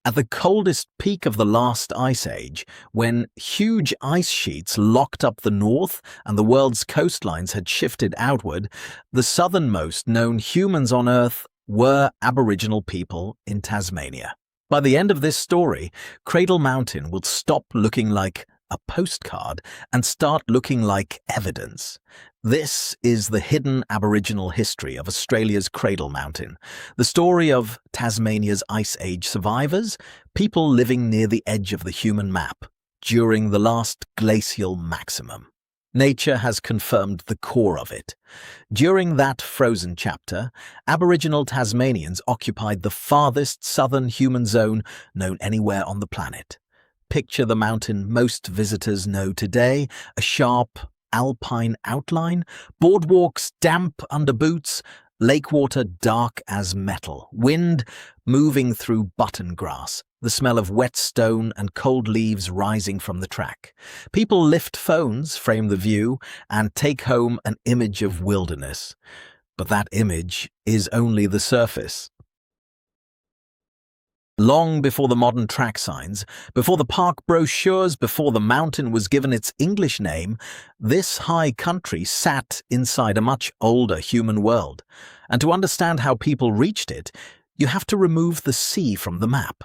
At the coldest peak of the last ice age, when huge ice sheets locked up the north and the world's coastlines had shifted outward, the southernmost known humans on Earth were Aboriginal people in Tasmania. By the end of this story, Cradle Mountain will stop looking like a postcard and start looking like evidence. This is the hidden Aboriginal history of Australia's Cradle Mountain, the story of Tasmania's Ice Age survivors, people living near the edge of the human map during the last glacial maximum. Nature has confirmed the core of it. During that frozen chapter, Aboriginal Tasmanians occupied the farthest southern human zone known anywhere on the planet. Picture the mountain most visitors know today, a sharp, alpine outline, boardwalks damp under boots, lake water dark as metal, wind moving through button grass, the smell of wet stone and cold leaves rising from the track. People lift phones, frame the view, and take home an image of wilderness. But that image is only the surface. Long before the modern track signs, before the park brochures, before the mountain was given its English name, this high country sat inside a much older human world. And to understand how people reached it, you have to remove the sea from the map.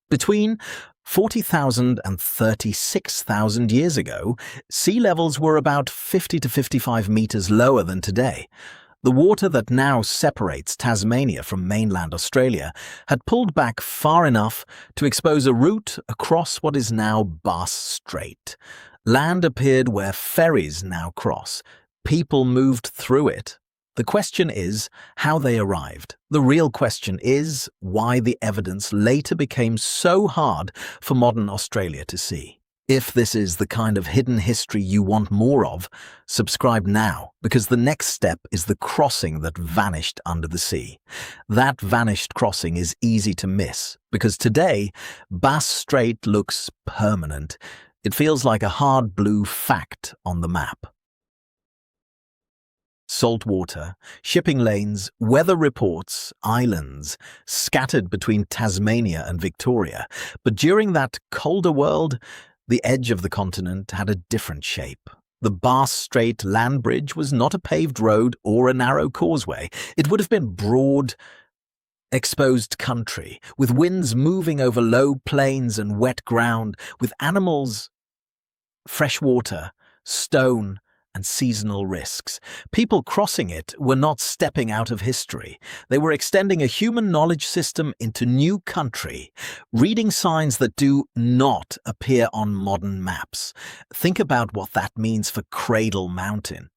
Between 40,000 and 36,000 years ago, sea levels were about 50 to 55 meters lower than today. The water that now separates Tasmania from mainland Australia had pulled back far enough to expose a route across what is now Bass Strait. Land appeared where ferries now cross. People moved through it. The question is how they arrived. The real question is why the evidence later became so hard for modern Australia to see. If this is the kind of hidden history you want more of, subscribe now, because the next step is the crossing that vanished under the sea. That vanished crossing is easy to miss, because today, Bass Strait looks permanent. It feels like a hard blue fact on the map. Salt water, shipping lanes, weather reports, islands, scattered between Tasmania and Victoria. But during that colder world, the edge of the continent had a different shape. The Bass Strait land bridge was not a paved road or a narrow causeway. It would have been broad, exposed country, with winds moving over low plains and wet ground, with animals, fresh water, stone, and seasonal risks. People crossing it were not stepping out of history. They were extending a human knowledge system into new country, reading signs that do not appear on modern maps. Think about what that means for Cradle Mountain.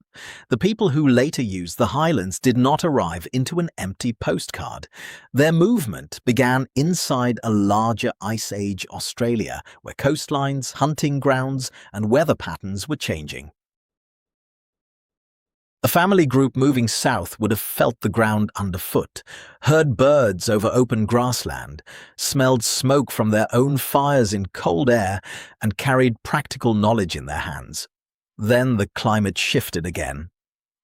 The people who later used the highlands did not arrive into an empty postcard. Their movement began inside a larger Ice Age Australia, where coastlines, hunting grounds, and weather patterns were changing. A family group moving south would have felt the ground underfoot, heard birds over open grassland, smelled smoke from their own fires in cold air, and carried practical knowledge in their hands. Then the climate shifted again.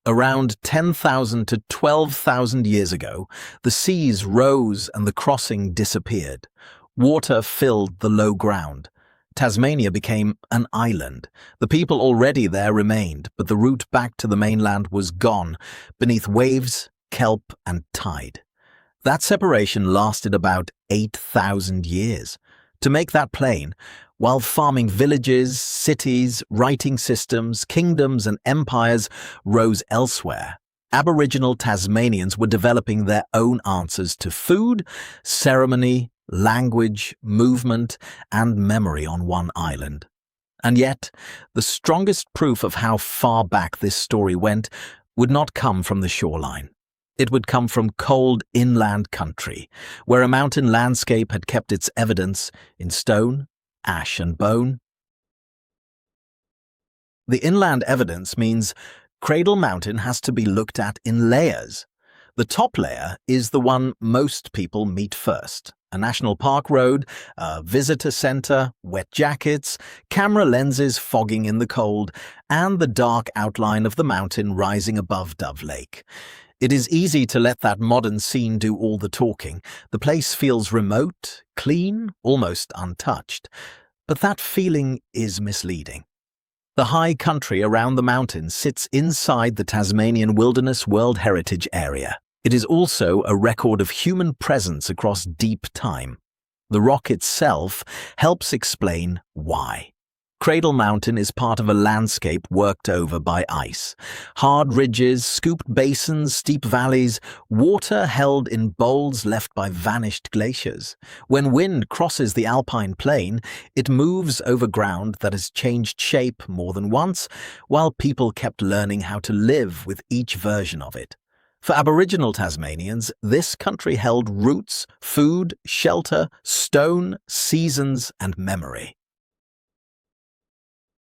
Around 10,000 to 12,000 years ago, the seas rose and the crossing disappeared. Water filled the low ground. Tasmania became an island. The people already there remained, but the route back to the mainland was gone, beneath waves, kelp, and tide. That separation lasted about 8,000 years. To make that plain, while farming villages, cities, writing systems, kingdoms, and empires rose elsewhere, Aboriginal Tasmanians were developing their own answers to food, ceremony, language, movement, and memory on one island. And yet, the strongest proof of how far back this story went would not come from the shoreline. It would come from cold inland country, where a mountain landscape had kept its evidence in stone, ash, and bone. The inland evidence means Cradle Mountain has to be looked at in layers. The top layer is the one most people meet first. A national park road, a visitor centre, wet jackets, camera lenses fogging in the cold, and the dark outline of the mountain rising above Dove Lake. It is easy to let that modern scene do all the talking. The place feels remote, clean, almost untouched. But that feeling is misleading. The high country around the mountains sits inside the Tasmanian Wilderness World Heritage Area. It is also a record of human presence across deep time. The rock itself helps explain why. Cradle Mountain is part of a landscape worked over by ice. Hard ridges, scooped basins, steep valleys, water held in bowls left by vanished glaciers. When wind crosses the alpine plain, it moves over ground that has changed shape more than once, while people kept learning how to live with each version of it. For Aboriginal Tasmanians, this country held roots, food, shelter, stone, seasons, and memory.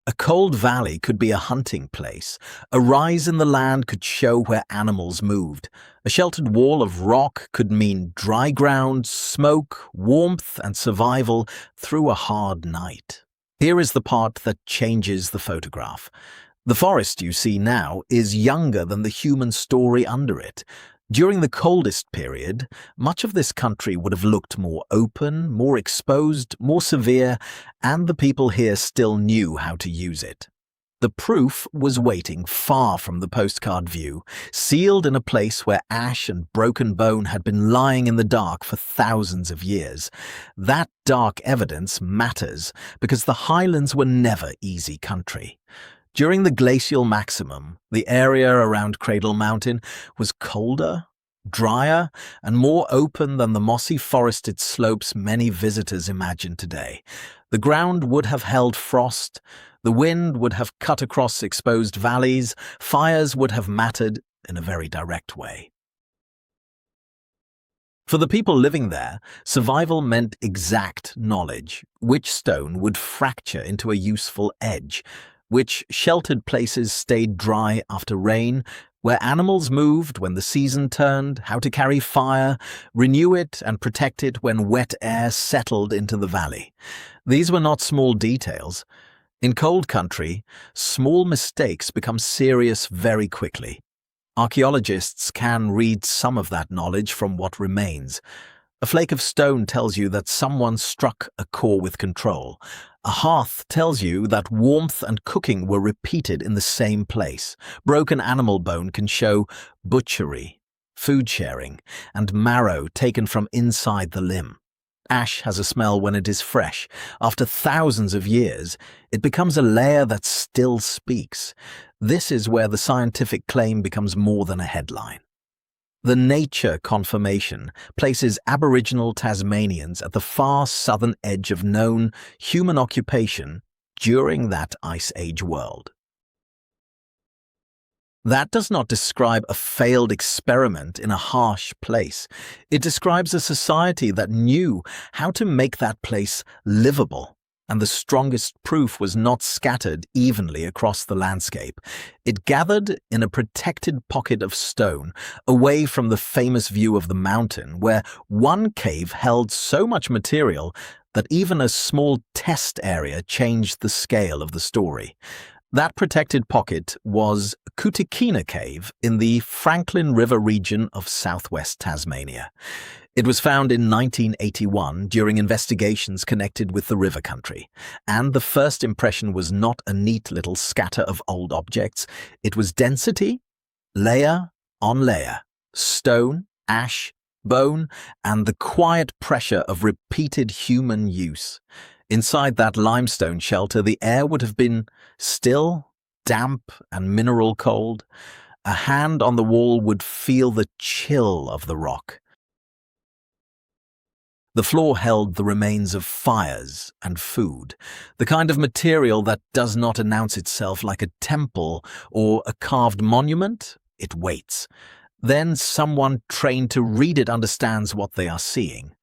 A cold valley could be a hunting place. A rise in the land could show where animals moved. A sheltered wall of rock could mean dry ground, smoke, warmth, and survival through a hard night. Here is the part that changes the photograph. The forest you see now is younger than the human story under it. During the coldest period, much of this country would have looked more open, more exposed, more severe, and the people here still knew how to use it. The proof was waiting far from the postcard view, sealed in a place where ash and broken bone had been lying in the dark for thousands of years. That dark evidence matters because the highlands were never easy country. During the glacial maximum, the area around Cradle Mountain was colder, drier, and more open than the mossy forested slopes many visitors imagine today. The ground would have held frost, the wind would have cut across exposed valleys, fires would have mattered in a very direct way. For the people living there, survival meant exact knowledge. Which stone would fracture into a useful edge? Which sheltered places stayed dry after rain, where animals moved when the season turned, how to carry fire, renew it and protect it when wet air settled into the valley. These were not small details. In cold country, small mistakes become serious very quickly. Archaeologists can read some of that knowledge from what remains. A flake of stone tells you that someone struck a core with control. A hearth tells you that warmth and cooking were repeated in the same place. Broken animal bone can show butchery, food sharing, and marrow taken from inside the limb. Ash has a smell when it is fresh. After thousands of years, it becomes a layer that still speaks. This is where the scientific claim becomes more than a headline. The nature confirmation places Aboriginal Tasmanians at the far southern edge of known human occupation during that Ice Age world. That does not describe a failed experiment in a harsh place. It describes a society that knew how to make that place livable. And the strongest proof was not scattered evenly across the landscape. It gathered in a protected pocket of stone, away from the famous view of the mountain, where one cave held so much material that even a small test area changed the scale of the story. That protected pocket was Kutikina Cave in the Franklin River region of southwest Tasmania. It was found in 1981 during investigations connected with the river country, and the first impression was not a neat little scatter of old objects. It was density, layer on layer, stone, ash, bone, and the quiet pressure of repeated human use. Inside that limestone shelter, the air would have been still, damp, and mineral cold. A hand on the wall would feel the chill of the rock. The floor held the remains of fires and food, the kind of material that does not announce itself like a temple or a carved monument. It waits. Then someone trained to read it understands what they are seeing.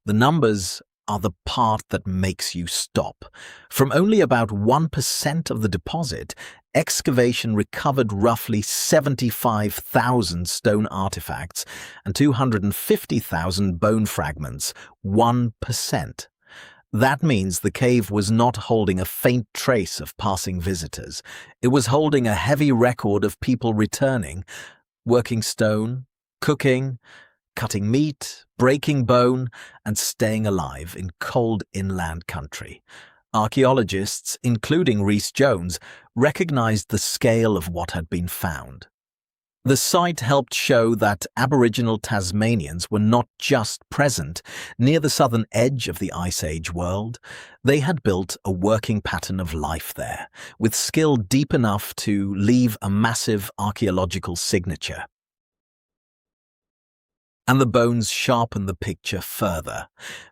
The numbers are the part that makes you stop. From only about 1% of the deposit, excavation recovered roughly 75,000 stone artifacts and 250,000 bone fragments, 1%. That means the cave was not holding a faint trace of passing visitors. It was holding a heavy record of people returning, working stone, cooking, cutting meat, breaking bone, and staying alive in cold inland country. Archaeologists, including Rhys Jones, recognized the scale of what had been found. The site helped show that Aboriginal Tasmanians were not just present near the southern edge of the Ice Age world. They had built a working pattern of life there, with skill deep enough to leave a massive archaeological signature. And the bones sharpened the picture further.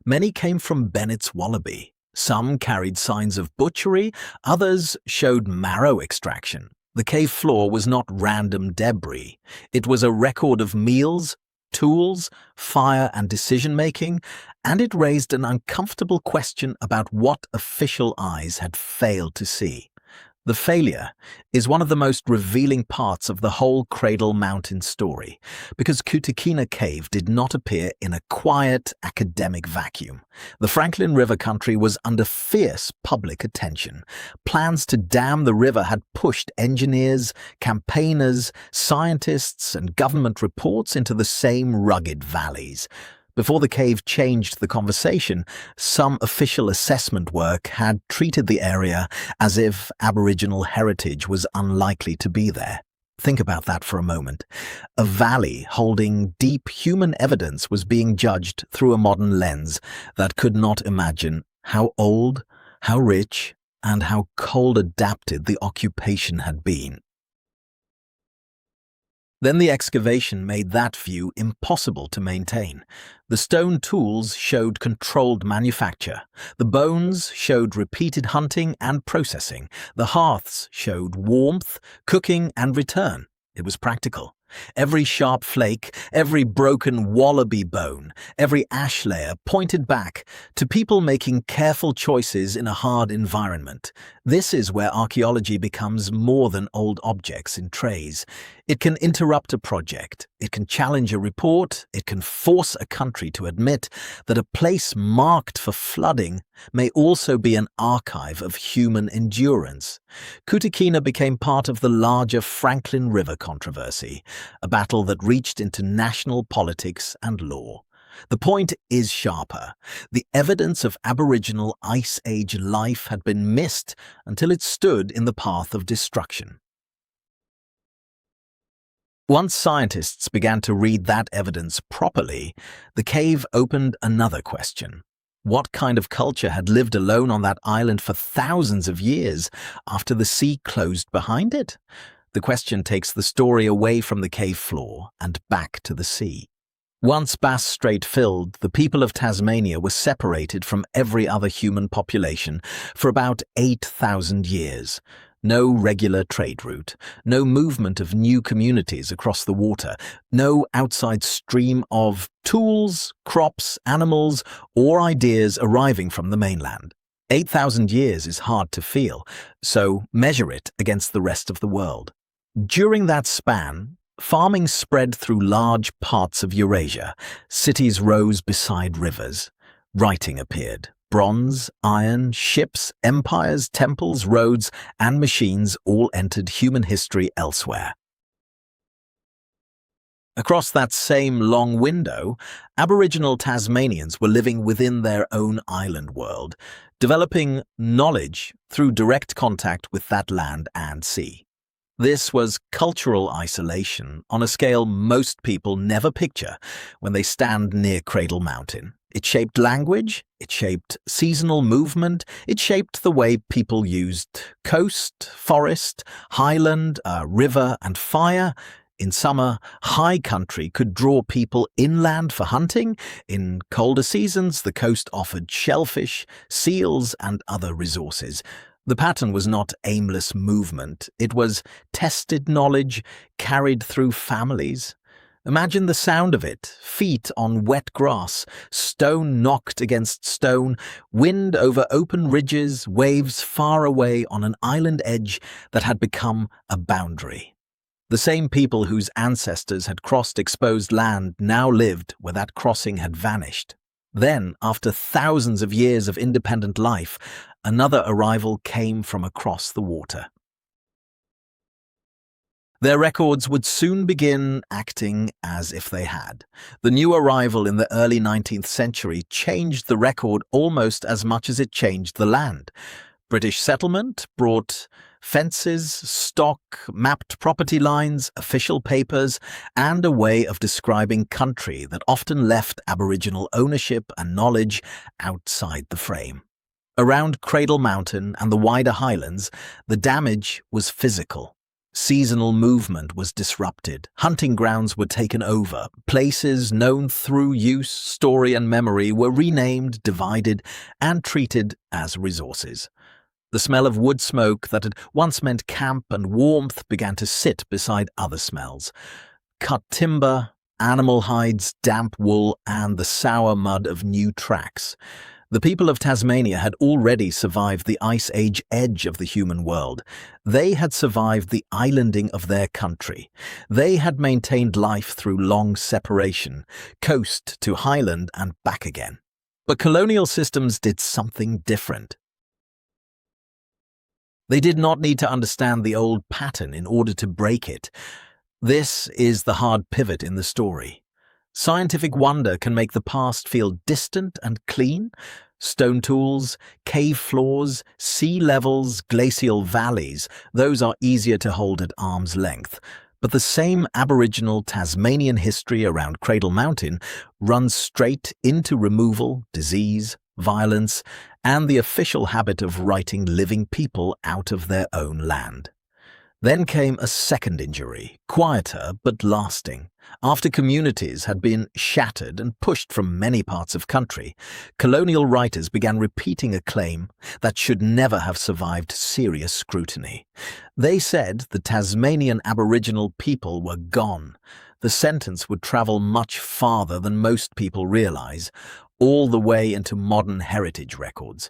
Many came from Bennett's wallaby. Some carried signs of butchery, others showed marrow extraction. The cave floor was not random debris. It was a record of meals, tools, fire, and decision-making, and it raised an uncomfortable question about what official eyes had failed to see. The failure is one of the most revealing parts of the whole Cradle Mountain story, because Kutikina Cave did not appear in a quiet academic vacuum. The Franklin River country was under fierce public attention. Plans to dam the river had pushed engineers, campaigners, scientists, and government reports into the same rugged valleys. Before the cave changed the conversation, some official assessment work had treated the area as if Aboriginal heritage was unlikely to be there. Think about that for a moment. A valley holding deep human evidence was being judged through a modern lens that could not imagine how old, how rich, and how cold adapted the occupation had been. Then the excavation made that view impossible to maintain. The stone tools showed controlled manufacture. The bones showed repeated hunting and processing. The hearths showed warmth, cooking, and return. It was practical. Every sharp flake, every broken wallaby bone, every ash layer pointed back to people making careful choices in a hard environment. This is where archaeology becomes more than old objects in trays. It can interrupt a project, it can challenge a report, it can force a country to admit that a place marked for flooding may also be an archive of human endurance. Kutikina became part of the larger Franklin River controversy, a battle that reached into national politics and law. The point is sharper. The evidence of Aboriginal Ice Age life had been missed until it stood in the path of destruction. Once scientists began to read that evidence properly, the cave opened another question. What kind of culture had lived alone on that island for thousands of years after the sea closed behind it? The question takes the story away from the cave floor and back to the sea. Once Bass Strait filled, the people of Tasmania were separated from every other human population for about 8,000 years. No regular trade route, no movement of new communities across the water, no outside stream of tools, crops, animals, or ideas arriving from the mainland. 8,000 years is hard to feel, so measure it against the rest of the world. During that span, farming spread through large parts of Eurasia. Cities rose beside rivers. Writing appeared. Bronze, iron, ships, empires, temples, roads, and machines all entered human history elsewhere. Across that same long window, Aboriginal Tasmanians were living within their own island world, developing knowledge through direct contact with that land and sea. This was cultural isolation on a scale most people never picture when they stand near Cradle Mountain. It shaped language, it shaped seasonal movement, it shaped the way people used coast, forest, highland, river, and fire. In summer, high country could draw people inland for hunting. In colder seasons, the coast offered shellfish, seals, and other resources. The pattern was not aimless movement. It was tested knowledge carried through families. Imagine the sound of it, feet on wet grass, stone knocked against stone, wind over open ridges, waves far away on an island edge that had become a boundary. The same people whose ancestors had crossed exposed land now lived where that crossing had vanished. Then, after thousands of years of independent life, another arrival came from across the water. Their records would soon begin acting as if they had. The new arrival in the early 19th century changed the record almost as much as it changed the land. British settlement brought fences, stock, mapped property lines, official papers, and a way of describing country that often left Aboriginal ownership and knowledge outside the frame. Around Cradle Mountain and the wider highlands, the damage was physical. Seasonal movement was disrupted, hunting grounds were taken over, places known through use, story and memory were renamed, divided, and treated as resources. The smell of wood smoke that had once meant camp and warmth began to sit beside other smells. Cut timber, animal hides, damp wool, and the sour mud of new tracks. The people of Tasmania had already survived the Ice Age edge of the human world. They had survived the islanding of their country. They had maintained life through long separation, coast to highland and back again. But colonial systems did something different. They did not need to understand the old pattern in order to break it. This is the hard pivot in the story. Scientific wonder can make the past feel distant and clean. Stone tools, cave floors, sea levels, glacial valleys, those are easier to hold at arm's length. But the same Aboriginal Tasmanian history around Cradle Mountain runs straight into removal, disease, violence, and the official habit of writing living people out of their own land. Then came a second injury, quieter but lasting. After communities had been shattered and pushed from many parts of country, colonial writers began repeating a claim that should never have survived serious scrutiny. They said the Tasmanian Aboriginal people were gone. The sentence would travel much farther than most people realize, all the way into modern heritage records.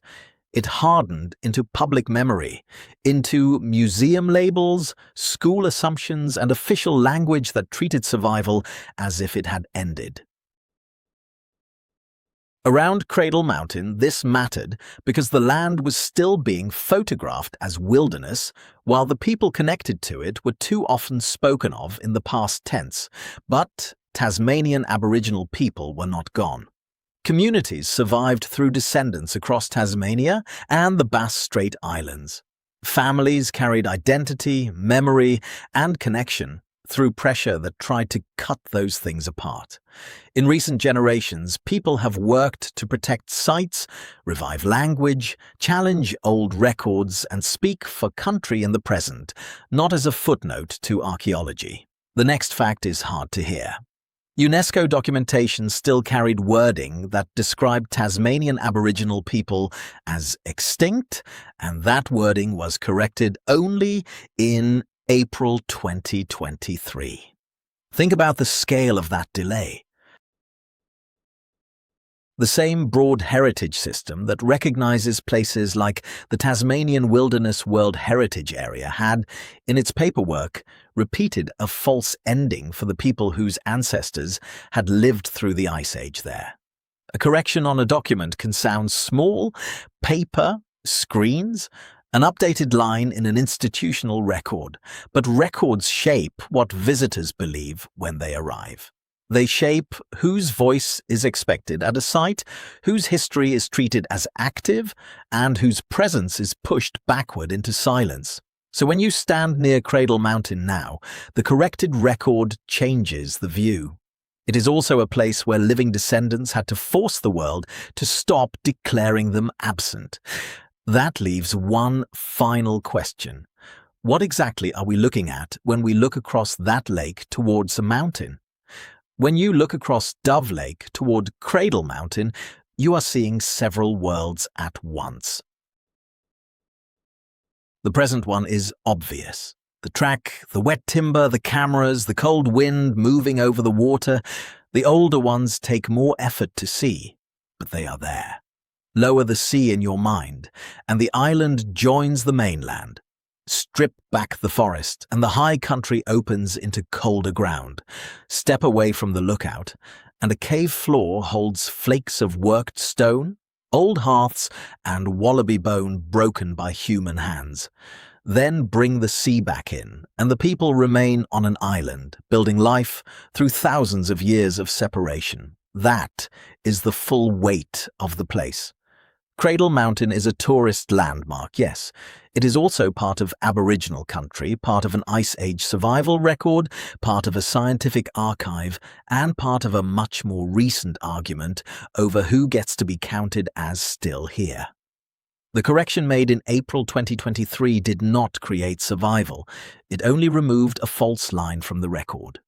It hardened into public memory, into museum labels, school assumptions, and official language that treated survival as if it had ended. Around Cradle Mountain, this mattered because the land was still being photographed as wilderness, while the people connected to it were too often spoken of in the past tense. But Tasmanian Aboriginal people were not gone. Communities survived through descendants across Tasmania and the Bass Strait Islands. Families carried identity, memory, and connection through pressure that tried to cut those things apart. In recent generations, people have worked to protect sites, revive language, challenge old records, and speak for country in the present, not as a footnote to archaeology. The next fact is hard to hear. UNESCO documentation still carried wording that described Tasmanian Aboriginal people as extinct, and that wording was corrected only in April 2023. Think about the scale of that delay. The same broad heritage system that recognizes places like the Tasmanian Wilderness World Heritage Area had, in its paperwork, repeated a false ending for the people whose ancestors had lived through the Ice Age there. A correction on a document can sound small: paper, screens, an updated line in an institutional record, but records shape what visitors believe when they arrive. They shape whose voice is expected at a site, whose history is treated as active, and whose presence is pushed backward into silence. So when you stand near Cradle Mountain now, the corrected record changes the view. It is also a place where living descendants had to force the world to stop declaring them absent. That leaves one final question. What exactly are we looking at when we look across that lake towards a mountain? When you look across Dove Lake toward Cradle Mountain, you are seeing several worlds at once. The present one is obvious. The track, the wet timber, the cameras, the cold wind moving over the water. The older ones take more effort to see, but they are there. Lower the sea in your mind, and the island joins the mainland. Strip back the forest, and the high country opens into colder ground. Step away from the lookout, and a cave floor holds flakes of worked stone, old hearths, and wallaby bone broken by human hands. Then bring the sea back in, and the people remain on an island, building life through thousands of years of separation. That is the full weight of the place. Cradle Mountain is a tourist landmark, yes. It is also part of Aboriginal country, part of an Ice Age survival record, part of a scientific archive, and part of a much more recent argument over who gets to be counted as still here. The correction made in April 2023 did not create survival. It only removed a false line from the record.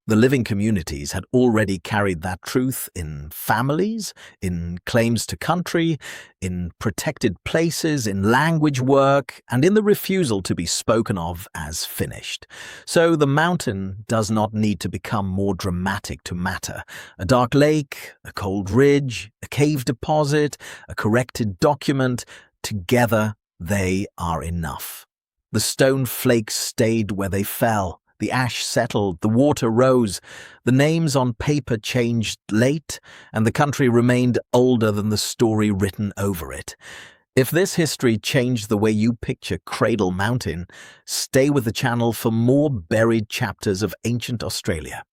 The living communities had already carried that truth in families, in claims to country, in protected places, in language work, and in the refusal to be spoken of as finished. So the mountain does not need to become more dramatic to matter. A dark lake, a cold ridge, a cave deposit, a corrected document, together they are enough. The stone flakes stayed where they fell. The ash settled, the water rose, the names on paper changed late, and the country remained older than the story written over it. If this history changed the way you picture Cradle Mountain, stay with the channel for more buried chapters of ancient Australia.